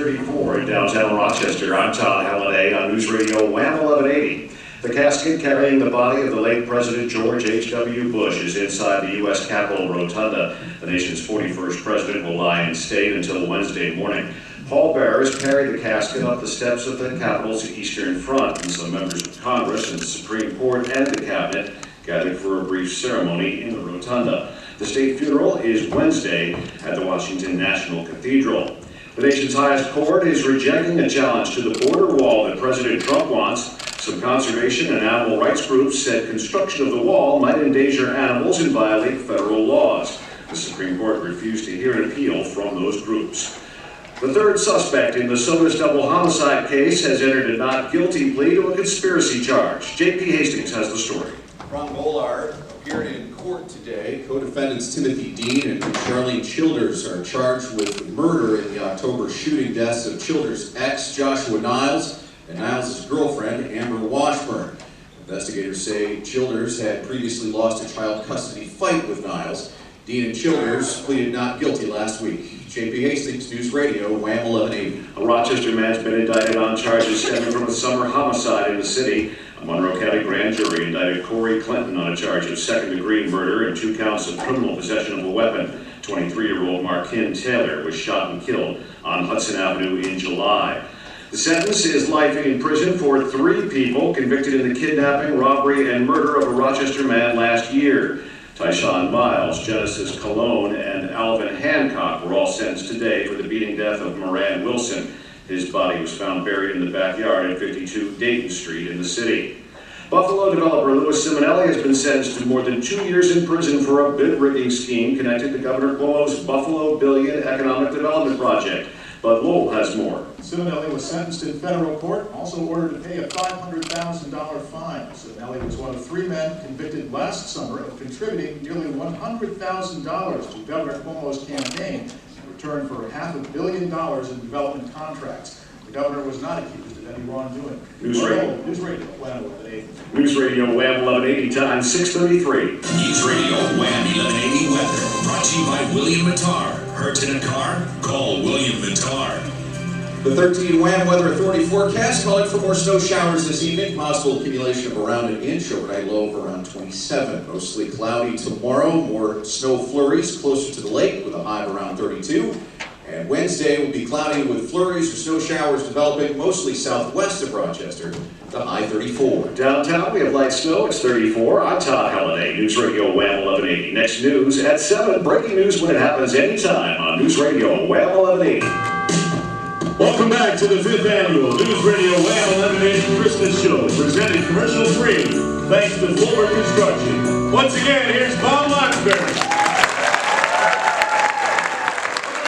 6:34 in downtown Rochester. I'm Todd Hallidy on Newsradio WHAM 1180. The casket carrying the body of the late President George H.W. Bush is inside the U.S. Capitol Rotunda. The nation's 41st president will lie in state until Wednesday morning. Pallbearers carry the casket up the steps of the Capitol's eastern front, and some members of Congress and the Supreme Court and the Cabinet gathered for a brief ceremony in the Rotunda. The state funeral is Wednesday at the Washington National Cathedral. The nation's highest court is rejecting a challenge to the border wall that President Trump wants. Some conservation and animal rights groups said construction of the wall might endanger animals and violate federal laws. The Supreme Court refused to hear an appeal from those groups. The third suspect in the Sodas double homicide case has entered a not guilty plea to a conspiracy charge. J.P. Hastings has the story. Ron Bollard appeared in court today. Co-defendants Timothy Dean and Charlene Childers are charged with murder in the October shooting deaths of Childers' ex, Joshua Niles, and Niles' girlfriend, Amber Washburn. Investigators say Childers had previously lost a child custody fight with Niles. Dean and Childers pleaded not guilty last week. J.P. Hastings, News Radio, WHAM 1180. A Rochester man's been indicted on charges stemming from a summer homicide in the city. A Monroe County grand jury indicted Corey Clinton on a charge of second-degree murder and 2 counts of criminal possession of a weapon. 23-year-old Markin Taylor was shot and killed on Hudson Avenue in July. The sentence is life in prison for 3 people convicted in the kidnapping, robbery, and murder of a Rochester man last year. Tyshawn Miles, Genesis Colon, and Alvin Hancock were all sentenced today for the beating death of Moran Wilson. His body was found buried in the backyard at 52 Dayton Street in the city. Buffalo developer Louis Simonelli has been sentenced to more than 2 years in prison for a bid rigging scheme connected to Governor Cuomo's Buffalo Billion Economic Development Project. But Lowell has more. Simonelli was sentenced in federal court, also ordered to pay a $500,000 fine. Simonelli was one of 3 men convicted last summer of contributing nearly $100,000 to Governor Cuomo's campaign in return for $500 million in development contracts. The governor was not accused of any wrongdoing. Newsradio WHAM 1180. Newsradio WHAM 1180, time 6:33. Newsradio WHAM 1180 weather, brought to you by William Mattar. Hurt in a car? Call William Mattar. The 13 WHAM Weather Authority forecast calling for more snow showers this evening. Possible accumulation of around an inch, overnight low of around 27. Mostly cloudy tomorrow. More snow flurries closer to the lake with a high of around 32. And Wednesday will be cloudy with flurries or snow showers developing mostly southwest of Rochester. The high 34. Downtown we have light snow. It's 34. I'm Todd Hallidy, News Radio WHAM 1180. Next news at 7. Breaking news when it happens anytime on News Radio WHAM 1180. Welcome back to the 5th Annual News Radio WHAM 1180 Christmas Show, presented commercial-free, thanks to Fuller Construction. Once again, here's Bob Loxberry.